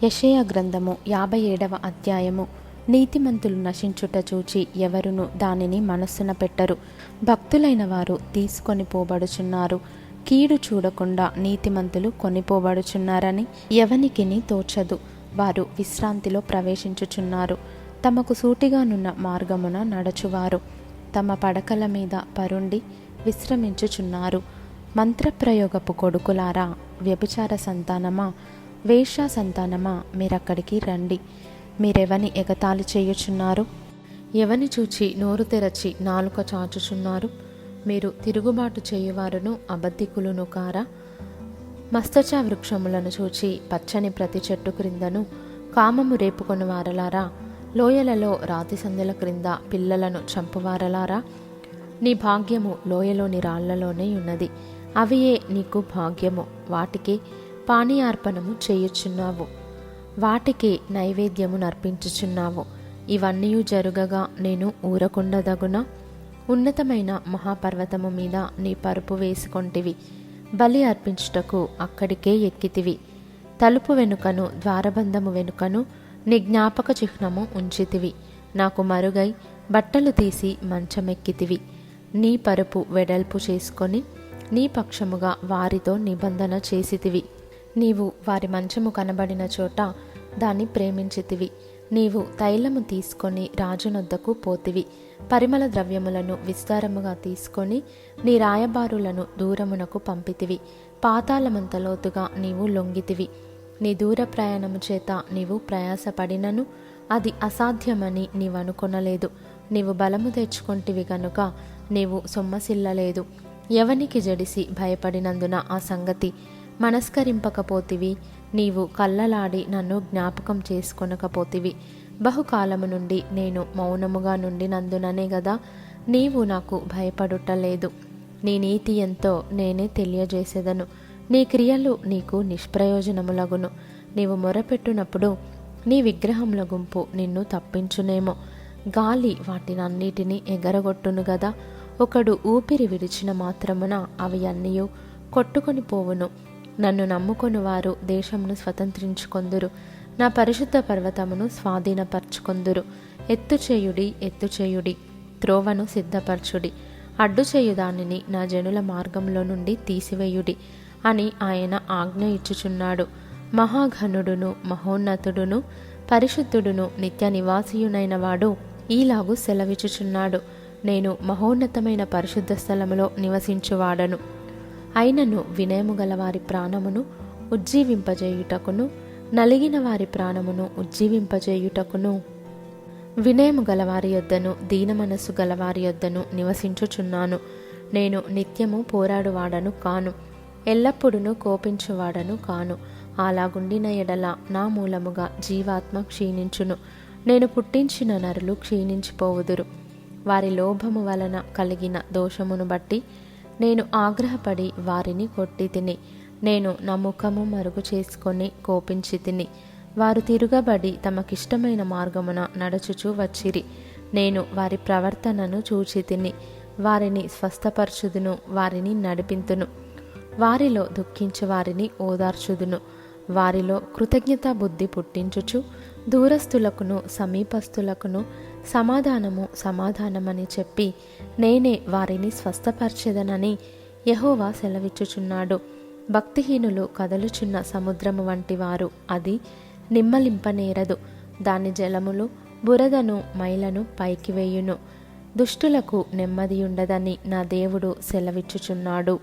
యెషయా గ్రంథము 57వ అధ్యాయము. నీతిమంతులు నశించుట చూచి ఎవరును దానిని మనస్సున పెట్టరు. భక్తులైన వారు తీసుకొని పోబడుచున్నారు. కీడు చూడకుండా నీతిమంతులు కొనిపోబడుచున్నారని ఎవనికిని తోచదు. వారు విశ్రాంతిలో ప్రవేశించుచున్నారు. తమకు సూటిగానున్న మార్గమున నడచువారు తమ పడకల మీద పరుండి విశ్రమించుచున్నారు. మంత్రప్రయోగపు కొడుకులారా, వ్యభిచార సంతానమా, వేశ్యా సంతానమా, మీరక్కడికి రండి. మీరెవని ఎగతాళి చేయుచున్నారు? ఎవని చూచి నోరు తెరచి నాలుక చాచుచున్నారు? మీరు తిరుగుబాటు చేయువారును అబద్ధికులును కారా? మస్తచ వృక్షములను చూచి పచ్చని ప్రతి చెట్టు క్రిందను కామము రేపుకొని వారలారా, లోయలలో రాతి సందుల క్రింద పిల్లలను చంపువారలారా, నీ భాగ్యము లోయలోని రాళ్లలోనే ఉన్నది. అవియే నీకు భాగ్యము. వాటికి పానీయార్పణము చేయుచున్నావు, వాటికి నైవేద్యము నర్పించుచున్నావు. ఇవన్నీ జరుగగా నేను ఊరకుండదగునా? ఉన్నతమైన మహాపర్వతము మీద నీ పరుపు వేసుకొంటివి. బలి అర్పించుటకు అక్కడికే ఎక్కితివి. తలుపు వెనుకను ద్వారబంధము వెనుకను నీ జ్ఞాపక చిహ్నము ఉంచితివి. నాకు మరుగై బట్టలు తీసి మంచమెక్కితివి. నీ పరుపు వెడల్పు చేసుకొని నీ పక్షముగా వారితో నిబంధన చేసితివి. నీవు వారి మంచము కనబడిన చోట దాన్ని ప్రేమించితివి. నీవు తైలము తీసుకొని రాజునొద్దకు పోతివి. పరిమళ ద్రవ్యములను విస్తారముగా తీసుకొని నీ రాయబారులను దూరమునకు పంపితివి. పాతాళమంత లోతుగా నీవు లొంగితివి. నీ దూర ప్రయాణము చేత నీవు ప్రయాసపడినను అది అసాధ్యమని నీవనుకొనలేదు. నీవు బలము తెచ్చుకొంటివి గనుక నీవు సొమ్మసిల్లలేదు. ఎవనికి జడిసి భయపడినందున ఆ సంగతి మనస్కరింపకపోతివి. నీవు కళ్ళలాడి నన్ను జ్ఞాపకం చేసుకొనకపోతివి. బహుకాలము నుండి నేను మౌనముగా నుండినందుననే గదా నీవు నాకు భయపడుటలేదు. నీ నీతి ఎంతో నేనే తెలియజేసేదను. నీ క్రియలు నీకు నిష్ప్రయోజనములగును. నీవు మొరపెట్టునప్పుడు నీ విగ్రహముల గుంపు నిన్ను తప్పించునేమో. గాలి వాటినన్నిటినీ ఎగరగొట్టును గదా. ఒకడు ఊపిరి విడిచిన మాత్రమున అవి అన్నీయు కొట్టుకొని పోవును. నన్ను నమ్ముకొని వారు దేశమును స్వతంత్రించుకొందురు. నా పరిశుద్ధ పర్వతమును స్వాధీనపరచుకొందురు. ఎత్తుచేయుడి, ఎత్తుచేయుడి, త్రోవను సిద్ధపరచుడి. అడ్డు చేయు దానిని నా జనుల మార్గంలో నుండి తీసివేయుడి అని ఆయన ఆజ్ఞ ఇచ్చుచున్నాడు. మహాఘనుడును మహోన్నతుడును పరిశుద్ధుడును నిత్య నివాసియునైన వాడు ఈలాగు సెలవిచ్చుచున్నాడు. నేను మహోన్నతమైన పరిశుద్ధ స్థలములో నివసించువాడను. అయినను వినయము గల వారి ప్రాణమును ఉజ్జీవింపజేయుటకును, నలిగిన వారి ప్రాణమును ఉజ్జీవింపజేయుటకును, వినయము గలవారి యొద్దను దీన మనస్సు గలవారి యొద్దను నివసించుచున్నాను. నేను నిత్యము పోరాడువాడను కాను, ఎల్లప్పుడూ కోపించువాడను కాను. అలాగుండిన ఎడల నా మూలముగా జీవాత్మ క్షీణించును. నేను పుట్టించిన నరులు క్షీణించిపోవుదురు. వారి లోభము వలన కలిగిన దోషమును బట్టి నేను ఆగ్రహపడి వారిని కొట్టి తిని. నేను నా ముఖము మరుగు చేసుకొని కోపించి తిని. వారు తిరుగబడి తమకిష్టమైన మార్గమున నడుచుచూ వచ్చిరి. నేను వారి ప్రవర్తనను చూచి తిని. వారిని స్వస్థపరచుదును, వారిని నడిపింతును. వారిలో దుఃఖించు వారిని ఓదార్చుదును. వారిలో కృతజ్ఞతా బుద్ధి పుట్టించుచు దూరస్థులకును సమీపస్థులకును సమాధానము సమాధానమని చెప్పి నేనే వారిని స్వస్థపరచెదనని యెహోవా సెలవిచ్చుచున్నాడు. భక్తిహీనులు కదలుచున్న సముద్రము వంటి వారు. అది నిమ్మలింపనేరదు. దాని జలములు బురదను మైలను పైకి వేయును. దుష్టులకు నెమ్మదియుండదని నా దేవుడు సెలవిచ్చుచున్నాడు.